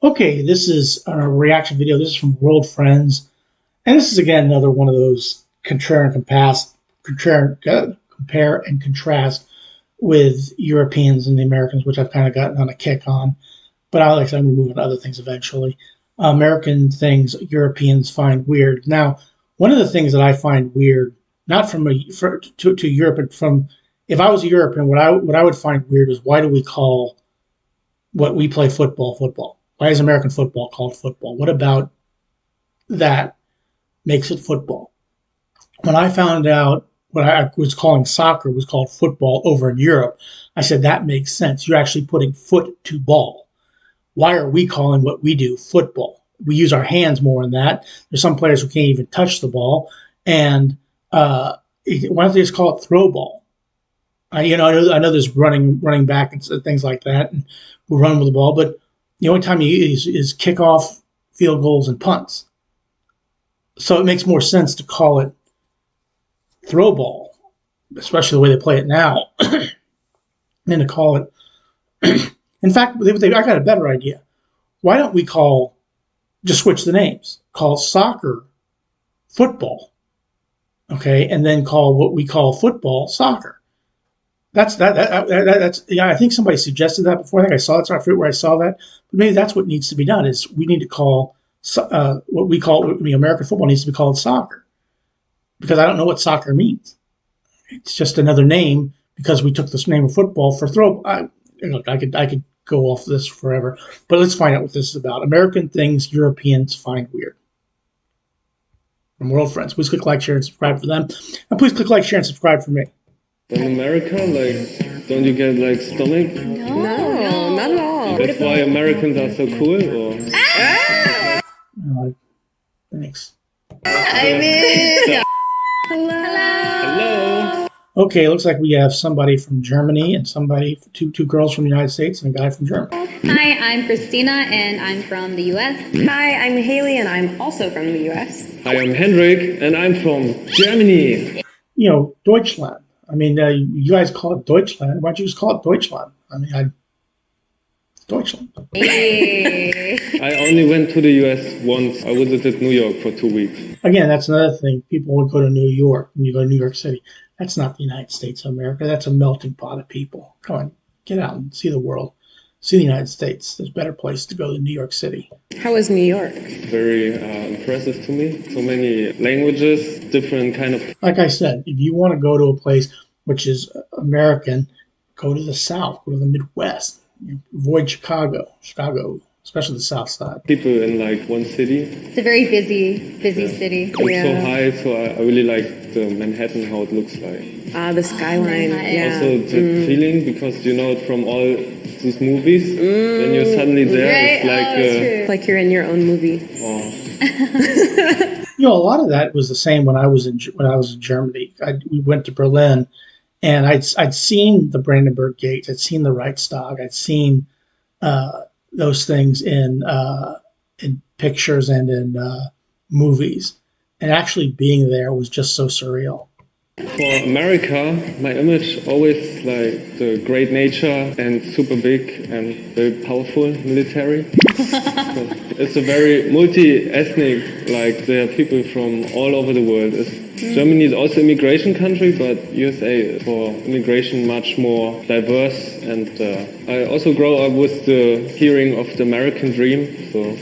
Okay, this is a reaction video. This is from World Friends, and this is again another one of those compare and contrast with Europeans and the Americans, which I've kind of gotten on a kick on. But I'm going to move on to other things eventually. American things Europeans find weird. Now, one of the things that I find weird, not to Europe, but from if I was a European, what I would find weird is why do we call what we play football football? Why is American football called football? What about that makes it football? When I found out what I was calling soccer was called football over in Europe, I said that makes sense. You're actually putting foot to ball. Why are we calling what we do football? We use our hands more in that. There's some players who can't even touch the ball. And why don't they just call it throw ball? I know there's running back and things like that, and we'll run with the ball, but the only time you use is kickoff, field goals, and punts. So it makes more sense to call it throw ball, especially the way they play it now, than to call it. In fact, I got a better idea. Why don't we just switch the names? Call soccer football, okay, and then call what we call football soccer. That's I think somebody suggested that before. I think I saw it. So I forget where I saw that. But maybe that's what needs to be done. Is we need to call what we call American football needs to be called soccer, because I don't know what soccer means. It's just another name because we took this name of football for throw. Look, I could go off this forever, but let's find out what this is about. American things Europeans find weird. From World Friends. Please click like, share, and subscribe for them, and please click like, share, and subscribe for me. In America, don't you get stomach? No, not at all. That's why Americans are so cool, or? Thanks. Hello. Okay, looks like we have somebody from Germany and two girls from the United States and a guy from Germany. Hi, I'm Christina and I'm from the US. Hi, I'm Haley and I'm also from the US. Hi, I'm Hendrik and I'm from Germany. Deutschland. I mean, you guys call it Deutschland. Why don't you just call it Deutschland? I mean, Deutschland. Hey. I only went to the US once. I visited New York for 2 weeks. Again, that's another thing. People would go to New York when you go to New York City. That's not the United States of America. That's a melting pot of people. Come on, get out and see the world. See the United States. There's a better place to go than New York City. How was New York? Very impressive to me. So many languages, different kind of... Like I said, if you want to go to a place which is American, go to the South, go to the Midwest. Avoid Chicago, especially the South Side. People in one city. It's a very busy city. It's so high, so I really like the Manhattan, how it looks like. The skyline, yeah. Also the feeling, because you know it from all these movies, when you're suddenly there, right? It's like you're in your own movie. A lot of that was the same when I was in Germany. We went to Berlin, and I'd seen the Brandenburg Gate, I'd seen the Reichstag, I'd seen those things in pictures and in movies, and actually being there was just so surreal. For America, my image always the great nature and super big and very powerful military. It's a very multi-ethnic, there are people from all over the world. Germany is also an immigration country, but USA is for immigration much more diverse. And I also grow up with the hearing of the American dream, so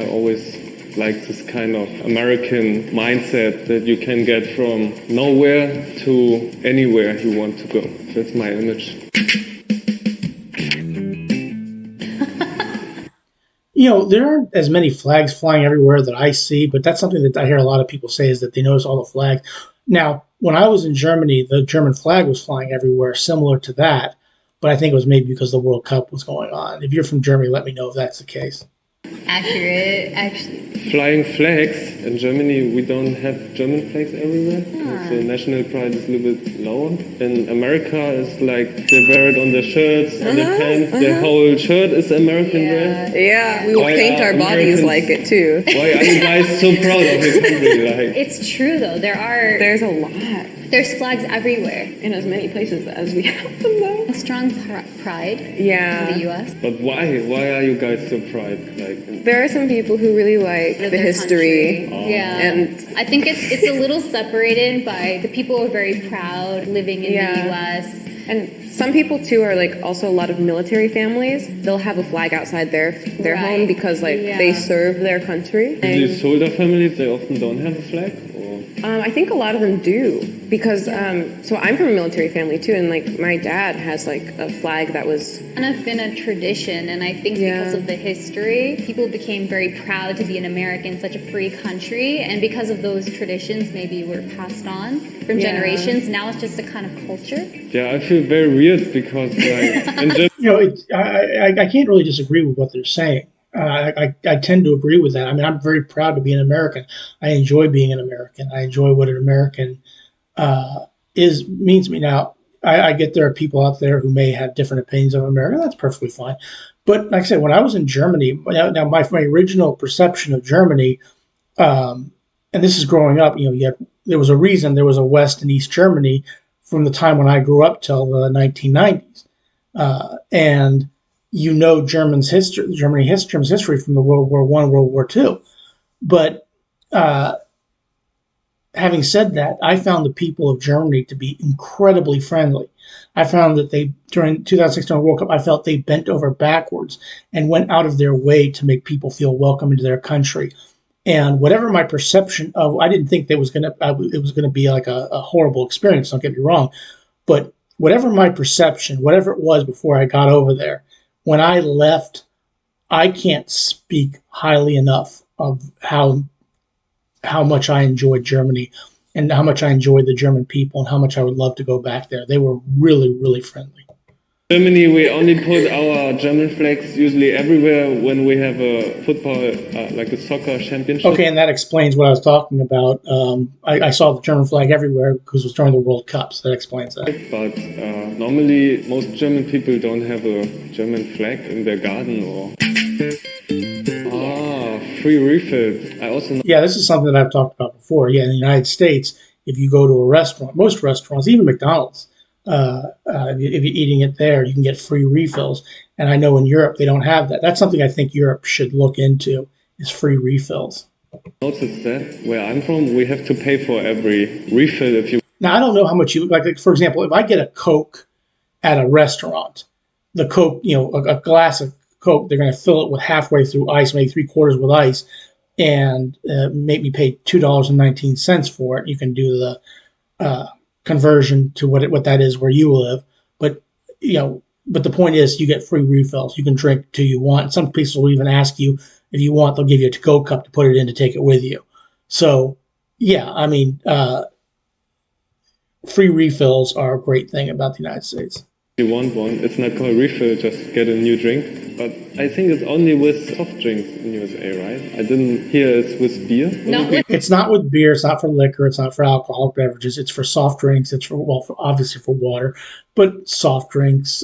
I always like this kind of American mindset that you can get from nowhere to anywhere you want to go. That's my image. There aren't as many flags flying everywhere that I see, but that's something that I hear a lot of people say is that they notice all the flags. Now, when I was in Germany, the German flag was flying everywhere, similar to that, but I think it was maybe because the World Cup was going on. If you're from Germany, let me know if that's the case. accurate, actually. Flying flags in Germany, we don't have German flags everywhere. So national pride is a little bit lower. In America, it's like they wear it on their shirts, on their pants. Their whole shirt is American dress. Yeah, we will Why paint are our bodies Americans- like it too. Why are you guys so proud of your country? Like, It's true though. There's a lot There's flags everywhere. in as many places as we have them though. Strong pride Yeah. in the U.S. but why? Why are you guys so proud? Like, There are some people who really like of the their history. country. Yeah, And- I think it's a little separated by the people who are very proud living in Yeah. the U.S. And some people too are like also a lot of military families. They'll have a flag outside their home Right. because like Yeah. they serve their country. these soldier families, they often don't have a flag. Or I think a lot of them do because so I'm from a military family too, and like my dad has like a flag that was Kind of been a tradition, and I think Yeah. because of the history, people became very proud to be an American, such a free country, and because of those traditions, maybe were passed on from Yeah. generations. Now it's just a kind of culture. yeah, I feel very weird because like in Germany, You know, I can't really disagree with what they're saying. I tend to agree with that. I mean, I'm very proud to be an American. I enjoy being an American. I enjoy what an American means to me. Now, I get there are people out there who may have different opinions of America. That's perfectly fine. But like I said, when I was in Germany, now my original perception of Germany, and this is growing up, you know, there was a reason there was a West and East Germany from the time when I grew up till the 1990s. And you know Germany's history from the World War I, World War II. But having said that, I found the people of Germany to be incredibly friendly. I found that during 2016 World Cup, I felt they bent over backwards and went out of their way to make people feel welcome into their country. And whatever my perception of, I didn't think it was going to be like a horrible experience. Don't get me wrong, but whatever my perception, whatever it was before I got over there, when I left, I can't speak highly enough of how much I enjoyed Germany and how much I enjoyed the German people and how much I would love to go back there. They were really, really friendly. Germany, we only put our German flags usually everywhere when we have a football, like a soccer championship. Okay, and that explains what I was talking about. I saw the German flag everywhere because it was during the World Cup, so that explains that. But normally, most German people don't have a German flag in their garden or. Free refills. I also know. Yeah, this is something that I've talked about before. Yeah, in the United States, if you go to a restaurant, most restaurants, even McDonald's, if you're eating it there, you can get free refills. And I know in Europe they don't have that. That's something I think Europe should look into, is free refills. Notice that where I'm from, we have to pay for every refill if you. Now, I don't know how much like for example, if I get a Coke at a restaurant, the Coke, you know, a glass of Coke, they're going to fill it with halfway through ice, maybe 3/4 with ice, and make me pay $2.19 for it. You can do the conversion to what that is where you live, but but the point is, you get free refills. You can drink till you want. Some places will even ask you if you want. They'll give you a to-go cup to put it in to take it with you. So, yeah, I mean, free refills are a great thing about the United States. You want one, it's not called refill, just get a new drink. But I think it's only with soft drinks in USA, right? I didn't hear it's with beer. It's not with beer. It's not for liquor. It's not for alcoholic beverages. It's for soft drinks. It's obviously for water, but soft drinks.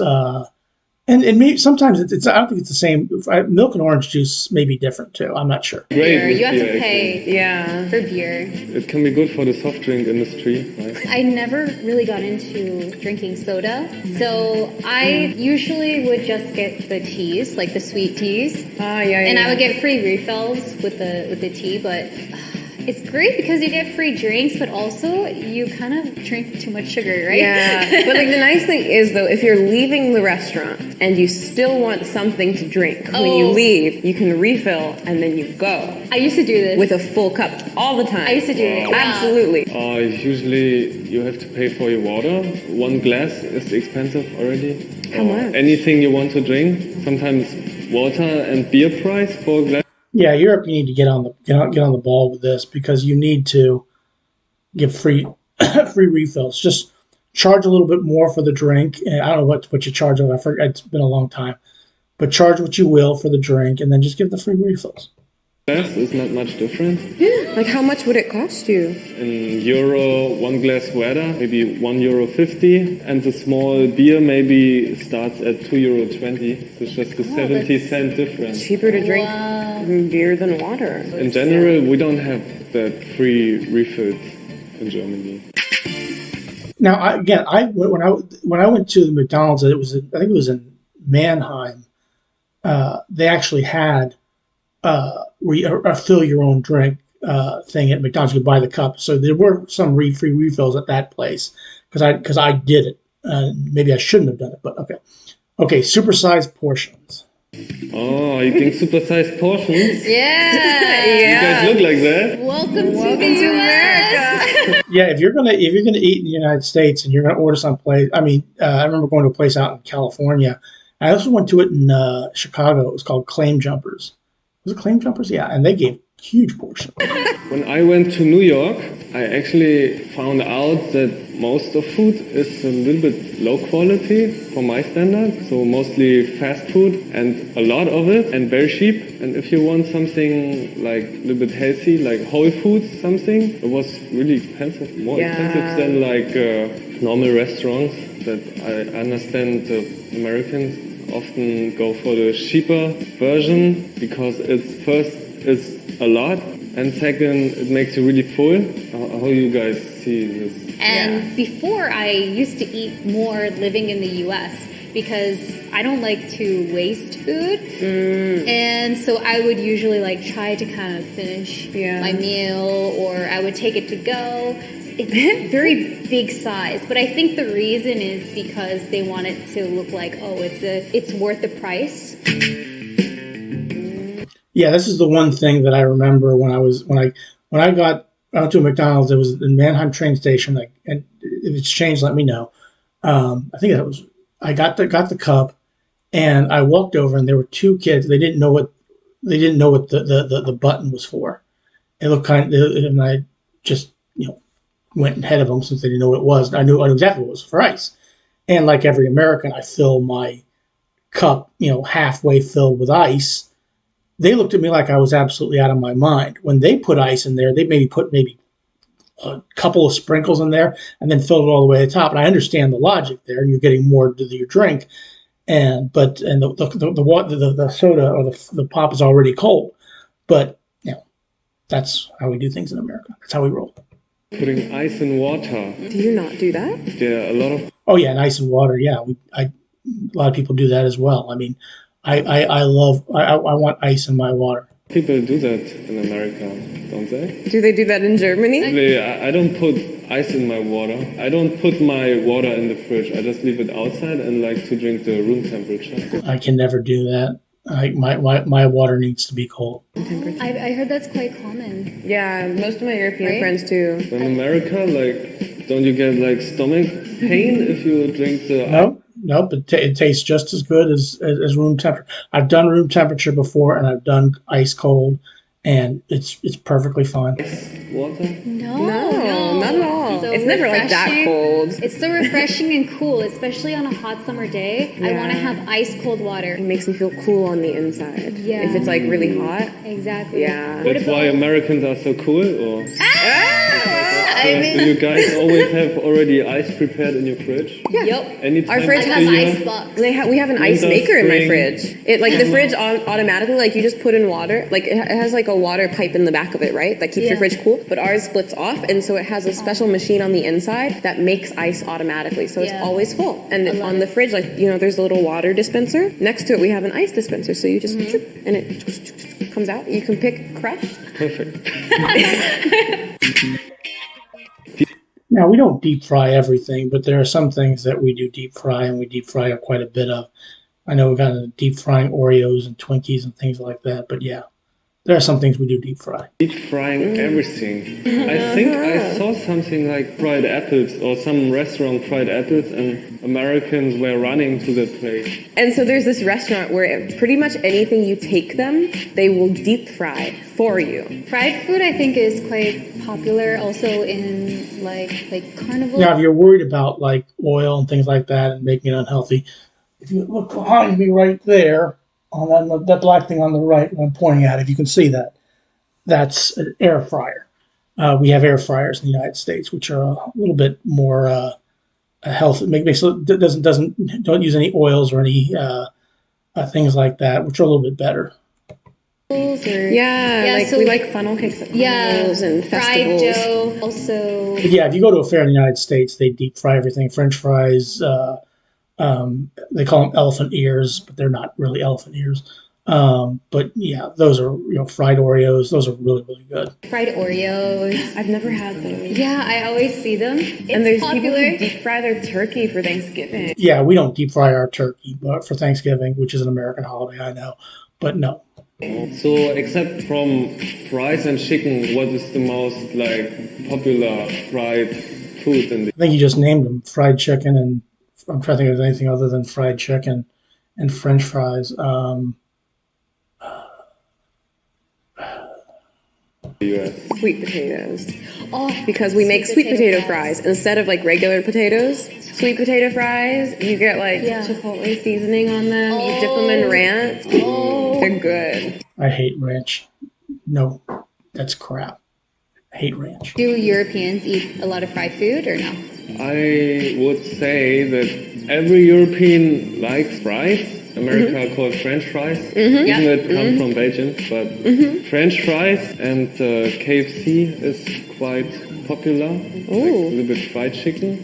And maybe sometimes it's. I don't think it's the same. Milk and orange juice may be different too. I'm not sure. Beer. with You have to beer, pay yeah. for beer. It can be good for the soft drink industry, right? I never really got into drinking soda, so I usually would just get the teas, like the sweet teas, and I would get free refills with the tea. But it's great because you get free drinks, but also you kind of drink too much sugar, right? Yeah, but like the nice thing is though, if you're leaving the restaurant and you still want something to drink when you leave, you can refill and then you go. I used to do this With a full cup all the time. I used to do it. Wow. Absolutely. Usually you have to pay for your water. One glass is expensive already. How much? Anything you want to drink. Sometimes water and beer price for a glass. Yeah, Europe, you need to get on the ball with this because you need to give free free refills. Just charge a little bit more for the drink. And I don't know what you charge. I forget. It's been a long time, but charge what you will for the drink, and then just give the free refills. Glass is not much different. Like, how much would it cost you? In euro, one glass water, maybe €1.50, and the small beer maybe starts at €2.20. So it's just a 70-cent difference. Cheaper to drink beer than water. In general, we don't have that free refills in Germany. Now, when I went to the McDonald's, I think it was in Mannheim. They actually had a fill your own drink thing at McDonald's. You could buy the cup, so there were some free refills at that place because I did it. Maybe I shouldn't have done it, but okay. Supersized portions. Oh, you think supersized portions? Yeah. You guys look like that. Welcome to America. Yeah, if you're gonna eat in the United States and you're gonna order someplace, I remember going to a place out in California. I also went to it in Chicago. It was called Claim Jumpers. Was it Claim Jumpers? Yeah, and they gave huge portions. When I went to New York, I actually found out that most of food is a little bit low quality for my standard. So mostly fast food and a lot of it and very cheap. And if you want something like a little bit healthy, like whole foods something, it was really expensive, more expensive than like normal restaurants. That I understand the Americans often go for the cheaper version because it's a lot, and second, it makes you really full. How you guys see this? And before, I used to eat more living in the U.S. because I don't like to waste food. And so I would usually like try to kind of finish my meal, or I would take it to go. It's very big size, but I think the reason is because they want it to look like, it's worth the price. Yeah, this is the one thing that I remember when I went to a McDonald's. It was in Mannheim train station, and if it's changed, let me know. I think I got the cup, and I walked over, and there were two kids. They didn't know what the button was for. It looked and I just went ahead of them since they didn't know what it was. I knew exactly what it was for ice. And like every American, I fill my cup, halfway filled with ice. They looked at me like I was absolutely out of my mind. When they put ice in there, they put a couple of sprinkles in there and then filled it all the way to the top. And I understand the logic there, and you're getting more to your drink. The soda or the pop is already cold. But that's how we do things in America. That's how we roll. Putting ice in water. Do you not do that? Yeah, a lot of. Oh yeah, and ice and water. Yeah, a lot of people do that as well. I mean, I want ice in my water. People do that in America, don't they? Do they do that in Germany? I don't put ice in my water. I don't put my water in the fridge. I just leave it outside and like to drink the room temperature. I can never do that. My water needs to be cold. I heard that's quite common. Yeah, most of my European friends do. In America, don't you get like stomach pain if you drink the ice? No, but it tastes just as good as room temperature. I've done room temperature before, and I've done ice cold, and it's perfectly fine. Water? No, not at all. So it's never like that cold. It's so refreshing and cool, especially on a hot summer day. Yeah. I want to have ice cold water. It makes me feel cool on the inside. Yeah. If it's like really hot. Exactly. Yeah. That's why Americans are so cool, or? I Do you guys always have already ice prepared in your fridge? Yeah. Yep. Anytime Our fridge of has the year? ice box. we have an ice Winter, maker in my spring. fridge. It the fridge automatically you just put in water. Like it has like a water pipe in the back of it, right? That keeps your fridge cool. But ours splits off, and so it has a special machine on the inside that makes ice automatically. So it's always full. And on the fridge, there's a little water dispenser. Next to it, we have an ice dispenser. So you just and it comes out. You can pick crushed. Perfect. Now, we don't deep fry everything, but there are some things that we do deep fry, and we deep fry quite a bit of. I know we've got deep frying Oreos and Twinkies and things like that, but yeah, there are some things we do deep fry. Deep frying everything. I think I saw something like fried apples, or some restaurant fried apples, and Americans were running to that place. And so there's this restaurant where pretty much anything you take them, they will deep fry for you. Fried food, I think, is quite popular also in like carnival. Now, if you're worried about like oil and things like that and making it unhealthy, if you look behind me right there, on that black thing on the right, when I'm pointing at, if you can see that, that's an air fryer. We have air fryers in the United States, which are a little bit more healthy. Don't use any oils or any things like that, which are a little bit better. Yeah, like so we like funnel cakes at carnivals and festivals. Fried dough, also. But yeah, if you go to a fair in the United States, they deep fry everything. French fries, they call them elephant ears, but they're not really elephant ears. But yeah, those are fried Oreos. Those are really really good. Fried Oreos. I've never had those. Yeah, I always see them. And there's people who deep fry their turkey for Thanksgiving. Yeah, we don't deep fry our turkey, but for Thanksgiving, which is an American holiday, I know, but no. So, except from fries and chicken, what is the most popular fried food in the? I think you just named them: fried chicken, and I'm trying to think of anything other than fried chicken and French fries. US. Sweet potatoes. Oh, because we make sweet potato fries instead of like regular potatoes. Sweet potato fries, you get chipotle seasoning on them. You dip them in ranch. They're good. I hate ranch. No, that's crap. I hate ranch. Do Europeans eat a lot of fried food or no? I would say that every European likes fries. America calls French fries, even though it comes from Belgium. But French fries and KFC is quite popular. Like a little bit fried chicken.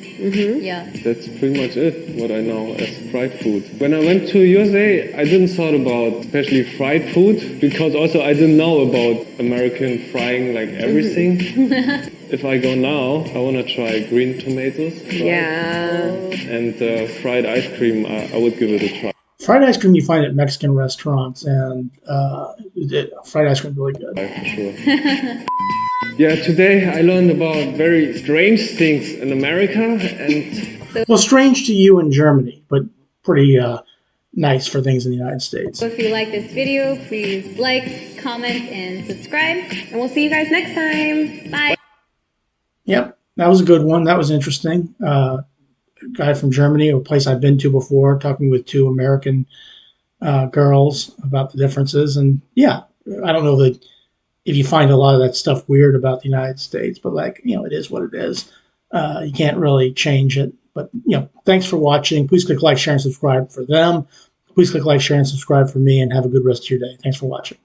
Yeah. That's pretty much it, what I know as fried food. When I went to USA, I didn't thought about especially fried food, because also I didn't know about American frying like everything. If I go now, I want to try green tomatoes. And fried ice cream, I would give it a try. Fried ice cream you find at Mexican restaurants, and fried ice cream is really good. For sure. Yeah, today I learned about very strange things in America, and well, strange to you in Germany, but pretty nice for things in the United States. So if you like this video, please like, comment, and subscribe. And we'll see you guys next time. Bye. Yep, that was a good one. That was interesting. Guy from Germany, a place I've been to before, talking with two American girls about the differences. And yeah, I don't know that if you find a lot of that stuff weird about the United States, but it is what it is. You can't really change it. But thanks for watching. Please click like, share, and subscribe for them. Please click like, share, and subscribe for me, and have a good rest of your day. Thanks for watching.